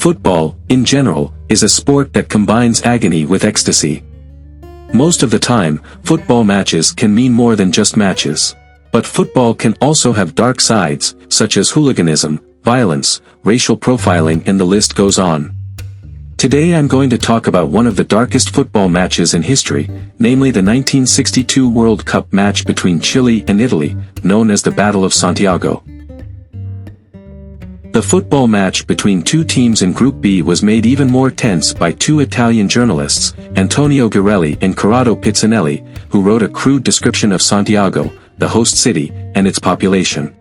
Football, in general, is a sport that combines agony with ecstasy. Most of the time, football matches can mean more than just matches. But football can also have dark sides, such as hooliganism, violence, racial profiling, and the list goes on. Today I'm going to talk about one of the darkest football matches in history, namely the 1962 World Cup match between Chile and Italy, known as the Battle of Santiago. The football match between two teams in Group B was made even more tense by two Italian journalists, Antonio Girelli and Corrado Pizzanelli, who wrote a crude description of Santiago, the host city, and its population.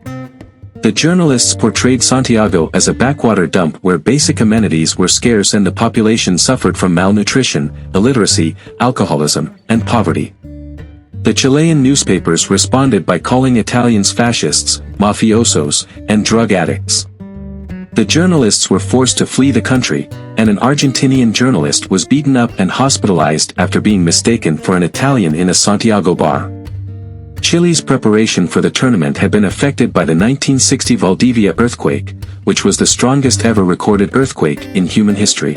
The journalists portrayed Santiago as a backwater dump where basic amenities were scarce and the population suffered from malnutrition, illiteracy, alcoholism, and poverty. The Chilean newspapers responded by calling Italians fascists, mafiosos, and drug addicts. The journalists were forced to flee the country, and an Argentinian journalist was beaten up and hospitalized after being mistaken for an Italian in a Santiago bar. Chile's preparation for the tournament had been affected by the 1960 Valdivia earthquake, which was the strongest ever recorded earthquake in human history.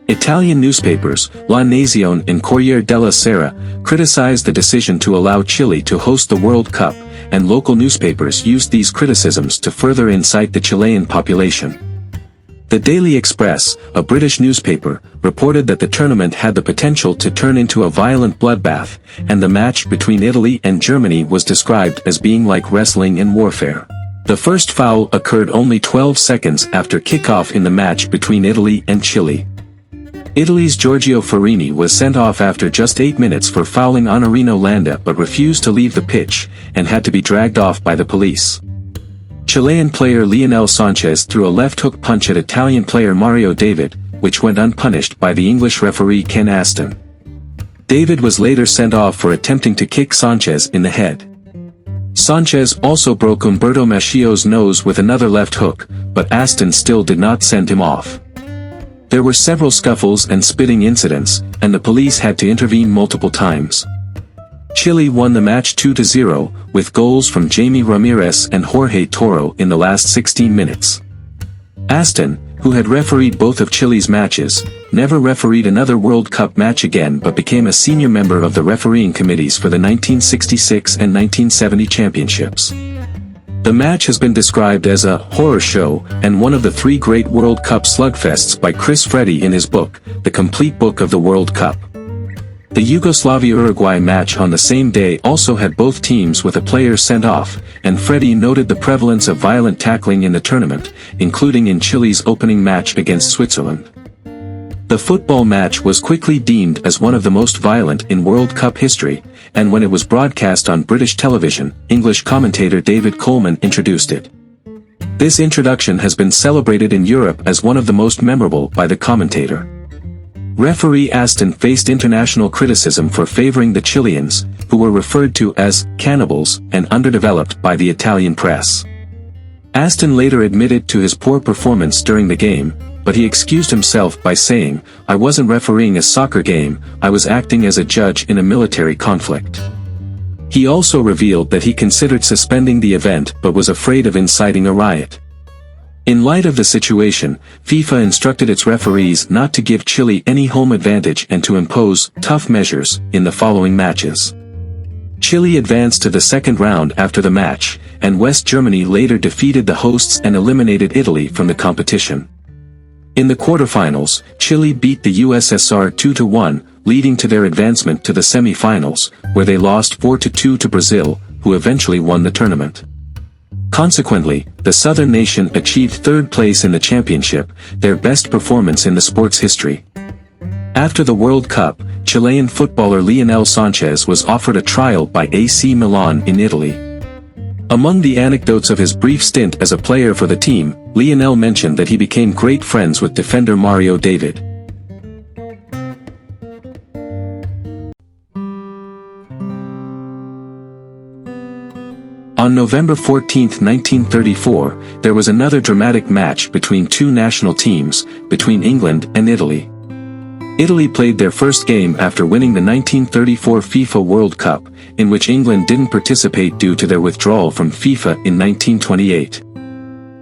Italian newspapers, La Nazione and Corriere della Sera, criticized the decision to allow Chile to host the World Cup, and local newspapers used these criticisms to further incite the Chilean population. The Daily Express, a British newspaper, reported that the tournament had the potential to turn into a violent bloodbath, and the match between Italy and Germany was described as being like wrestling and warfare. The first foul occurred only 12 seconds after kickoff in the match between Italy and Chile. Italy's Giorgio Farini was sent off after just 8 minutes for fouling Honorino Landa but refused to leave the pitch, and had to be dragged off by the police. Chilean player Lionel Sanchez threw a left hook punch at Italian player Mario David, which went unpunished by the English referee Ken Aston. David was later sent off for attempting to kick Sanchez in the head. Sanchez also broke Umberto Maschio's nose with another left hook, but Aston still did not send him off. There were several scuffles and spitting incidents, and the police had to intervene multiple times. Chile won the match 2-0, with goals from Jamie Ramirez and Jorge Toro in the last 16 minutes. Aston, who had refereed both of Chile's matches, never refereed another World Cup match again but became a senior member of the refereeing committees for the 1966 and 1970 championships. The match has been described as a horror show and one of the three great World Cup slugfests by Chris Freddy in his book, The Complete Book of the World Cup. The Yugoslavia-Uruguay match on the same day also had both teams with a player sent off, and Freddy noted the prevalence of violent tackling in the tournament, including in Chile's opening match against Switzerland. The football match was quickly deemed as one of the most violent in World Cup history, and when it was broadcast on British television, English commentator David Coleman introduced it. This introduction has been celebrated in Europe as one of the most memorable by the commentator. Referee Aston faced international criticism for favoring the Chileans, who were referred to as cannibals and underdeveloped by the Italian press. Aston later admitted to his poor performance during the game, but he excused himself by saying, "I wasn't refereeing a soccer game, I was acting as a judge in a military conflict." He also revealed that he considered suspending the event but was afraid of inciting a riot. In light of the situation, FIFA instructed its referees not to give Chile any home advantage and to impose tough measures in the following matches. Chile advanced to the second round after the match, and West Germany later defeated the hosts and eliminated Italy from the competition. In the quarterfinals, Chile beat the USSR 2-1, leading to their advancement to the semi-finals, where they lost 4-2 to Brazil, who eventually won the tournament. Consequently, the southern nation achieved third place in the championship, their best performance in the sport's history. After the World Cup, Chilean footballer Lionel Sanchez was offered a trial by AC Milan in Italy. Among the anecdotes of his brief stint as a player for the team, Lionel mentioned that he became great friends with defender Mario David. On November 14, 1934, there was another dramatic match between two national teams, between England and Italy. Italy played their first game after winning the 1934 FIFA World Cup, in which England didn't participate due to their withdrawal from FIFA in 1928.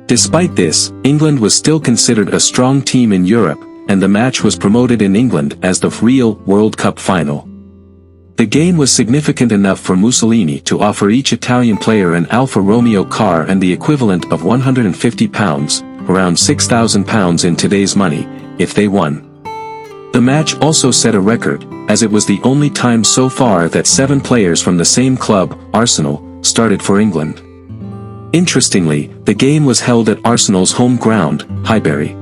Despite this, England was still considered a strong team in Europe, and the match was promoted in England as the real World Cup final. The game was significant enough for Mussolini to offer each Italian player an Alfa Romeo car and the equivalent of £150, around £6,000 in today's money, if they won. The match also set a record, as it was the only time so far that 7 players from the same club, Arsenal, started for England. Interestingly, the game was held at Arsenal's home ground, Highbury.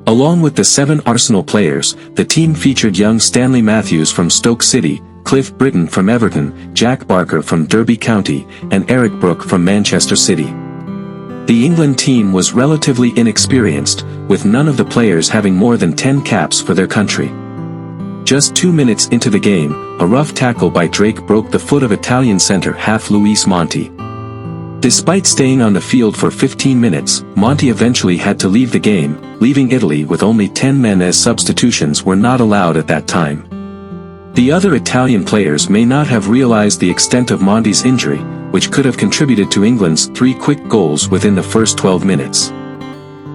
Along with the 7 Arsenal players, the team featured young Stanley Matthews from Stoke City, Cliff Britton from Everton, Jack Barker from Derby County, and Eric Brook from Manchester City. The England team was relatively inexperienced, with none of the players having more than 10 caps for their country. Just 2 minutes into the game, a rough tackle by Drake broke the foot of Italian centre-half Luis Monti. Despite staying on the field for 15 minutes, Monti eventually had to leave the game, leaving Italy with only 10 men as substitutions were not allowed at that time. The other Italian players may not have realized the extent of Monti's injury, which could have contributed to England's 3 quick goals within the first 12 minutes.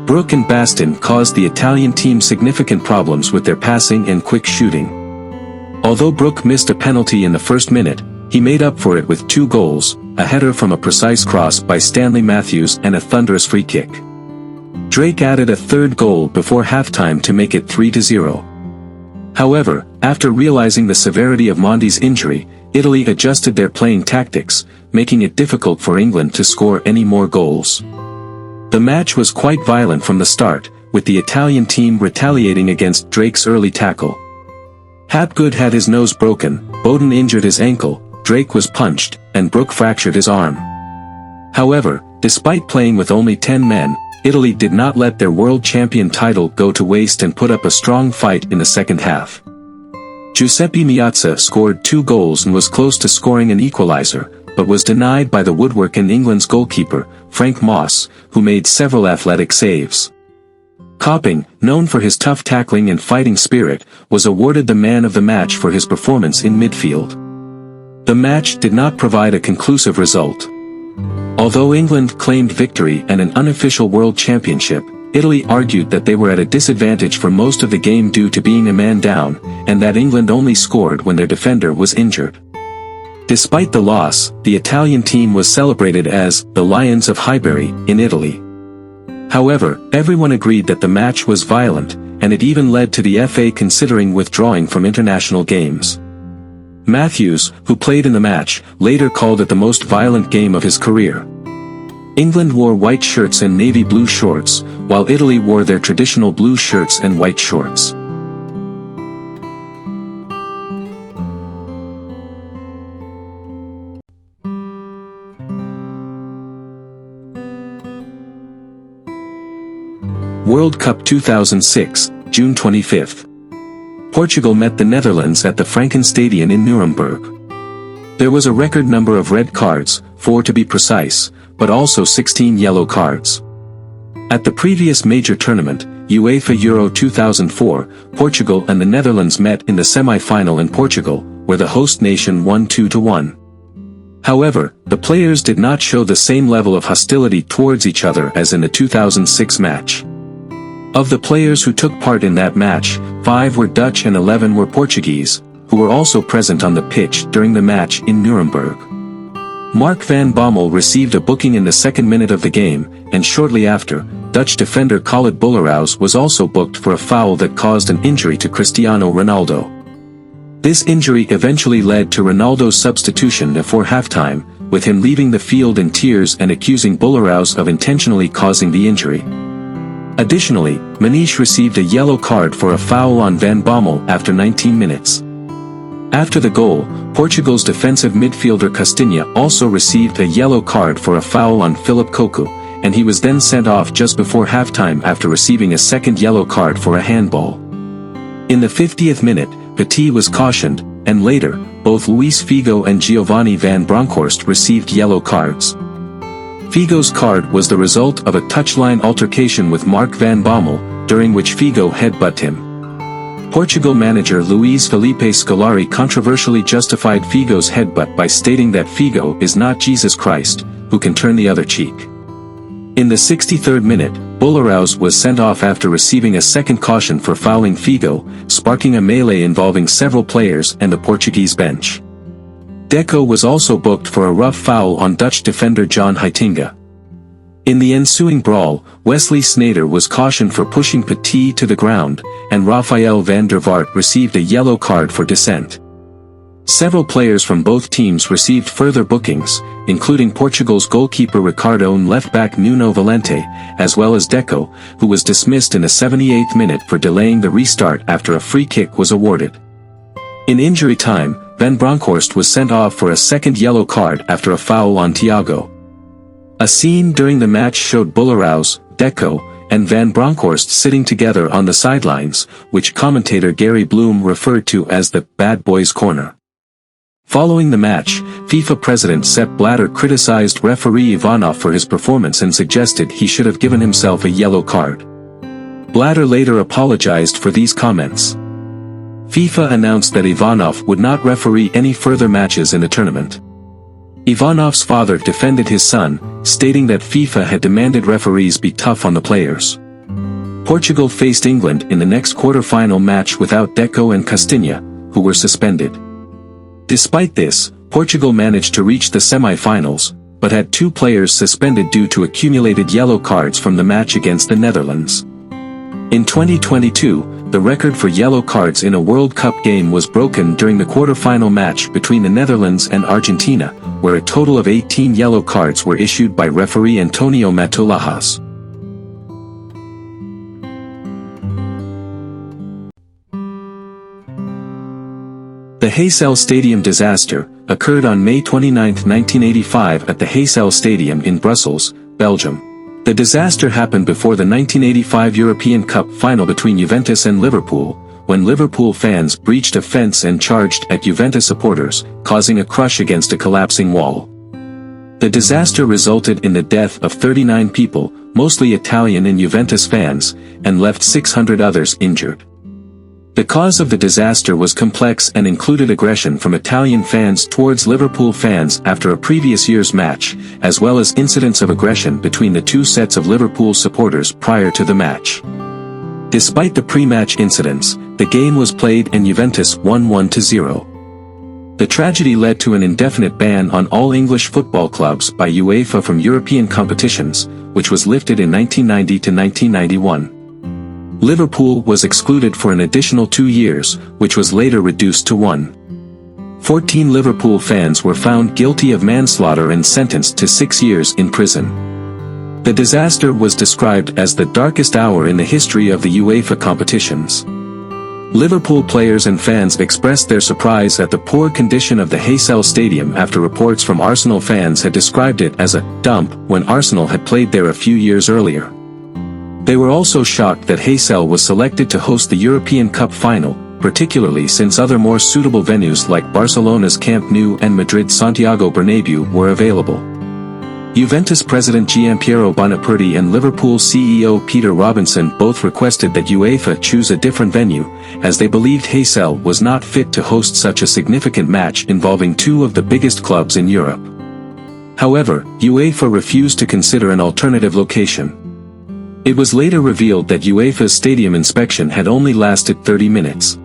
Brook and Baston caused the Italian team significant problems with their passing and quick shooting. Although Brook missed a penalty in the first minute, he made up for it with 2 goals, a header from a precise cross by Stanley Matthews and a thunderous free kick. Drake added a 3rd goal before halftime to make it 3-0. However, after realizing the severity of Monti's injury, Italy adjusted their playing tactics, making it difficult for England to score any more goals. The match was quite violent from the start, with the Italian team retaliating against Drake's early tackle. Hapgood had his nose broken, Bowden injured his ankle, Drake was punched, and Brook fractured his arm. However, despite playing with only 10 men, Italy did not let their world champion title go to waste and put up a strong fight in the second half. Giuseppe Meazza scored 2 goals and was close to scoring an equalizer, but was denied by the woodwork in England's goalkeeper, Frank Moss, who made several athletic saves. Copping, known for his tough tackling and fighting spirit, was awarded the man of the match for his performance in midfield. The match did not provide a conclusive result. Although England claimed victory and an unofficial world championship, Italy argued that they were at a disadvantage for most of the game due to being a man down, and that England only scored when their defender was injured. Despite the loss, the Italian team was celebrated as the Lions of Highbury in Italy. However, everyone agreed that the match was violent, and it even led to the FA considering withdrawing from international games. Matthews, who played in the match, later called it the most violent game of his career. England wore white shirts and navy blue shorts, while Italy wore their traditional blue shirts and white shorts. World Cup 2006, June 25. Portugal met the Netherlands at the Frankenstadion in Nuremberg. There was a record number of red cards, 4 to be precise, but also 16 yellow cards. At the previous major tournament, UEFA Euro 2004, Portugal and the Netherlands met in the semi-final in Portugal, where the host nation won 2-1. However, the players did not show the same level of hostility towards each other as in the 2006 match. Of the players who took part in that match, 5 were Dutch and 11 were Portuguese, who were also present on the pitch during the match in Nuremberg. Mark van Bommel received a booking in the 2nd minute of the game, and shortly after, Dutch defender Khalid Boulahrouz was also booked for a foul that caused an injury to Cristiano Ronaldo. This injury eventually led to Ronaldo's substitution before halftime, with him leaving the field in tears and accusing Boulahrouz of intentionally causing the injury. Additionally, Maniche received a yellow card for a foul on Van Bommel after 19 minutes. After the goal, Portugal's defensive midfielder Costinha also received a yellow card for a foul on Philip Cocu, and he was then sent off just before halftime after receiving a second yellow card for a handball. In the 50th minute, Petit was cautioned, and later, both Luis Figo and Giovanni van Bronckhorst received yellow cards. Figo's card was the result of a touchline altercation with Mark van Bommel, during which Figo headbutted him. Portugal manager Luís Felipe Scolari controversially justified Figo's headbutt by stating that Figo is not Jesus Christ, who can turn the other cheek. In the 63rd minute, Bularaus was sent off after receiving a second caution for fouling Figo, sparking a melee involving several players and the Portuguese bench. Deco was also booked for a rough foul on Dutch defender John Heitinga. In the ensuing brawl, Wesley Sneijder was cautioned for pushing Petit to the ground, and Rafael van der Vaart received a yellow card for dissent. Several players from both teams received further bookings, including Portugal's goalkeeper Ricardo and left-back Nuno Valente, as well as Deco, who was dismissed in the 78th minute for delaying the restart after a free kick was awarded. In injury time, Van Bronckhorst was sent off for a second yellow card after a foul on Thiago. A scene during the match showed Bularaus, Deco, and Van Bronckhorst sitting together on the sidelines, which commentator Gary Bloom referred to as the "bad boys' corner." Following the match, FIFA president Sepp Blatter criticized referee Ivanov for his performance and suggested he should have given himself a yellow card. Blatter later apologized for these comments. FIFA announced that Ivanov would not referee any further matches in the tournament. Ivanov's father defended his son, stating that FIFA had demanded referees be tough on the players. Portugal faced England in the next quarter-final match without Deco and Costinha, who were suspended. Despite this, Portugal managed to reach the semi-finals, but had 2 players suspended due to accumulated yellow cards from the match against the Netherlands. In 2022, the record for yellow cards in a World Cup game was broken during the quarter-final match between the Netherlands and Argentina, where a total of 18 yellow cards were issued by referee Antonio Matulajas. The Heysel Stadium disaster occurred on May 29, 1985 at the Heysel Stadium in Brussels, Belgium. The disaster happened before the 1985 European Cup final between Juventus and Liverpool, when Liverpool fans breached a fence and charged at Juventus supporters, causing a crush against a collapsing wall. The disaster resulted in the death of 39 people, mostly Italian and Juventus fans, and left 600 others injured. The cause of the disaster was complex and included aggression from Italian fans towards Liverpool fans after a previous year's match, as well as incidents of aggression between the 2 sets of Liverpool supporters prior to the match. Despite the pre-match incidents, the game was played and Juventus won 1-0. The tragedy led to an indefinite ban on all English football clubs by UEFA from European competitions, which was lifted in 1990 to 1991. Liverpool was excluded for an additional 2 years, which was later reduced to 1. 14 Liverpool fans were found guilty of manslaughter and sentenced to 6 years in prison. The disaster was described as the darkest hour in the history of the UEFA competitions. Liverpool players and fans expressed their surprise at the poor condition of the Heysel Stadium after reports from Arsenal fans had described it as a dump when Arsenal had played there a few years earlier. They were also shocked that Heysel was selected to host the European Cup final, particularly since other more suitable venues like Barcelona's Camp Nou and Madrid's Santiago Bernabéu were available. Juventus president Gianpiero Bonaperti and Liverpool CEO Peter Robinson both requested that UEFA choose a different venue, as they believed Heysel was not fit to host such a significant match involving 2 of the biggest clubs in Europe. However, UEFA refused to consider an alternative location. It was later revealed that UEFA's stadium inspection had only lasted 30 minutes.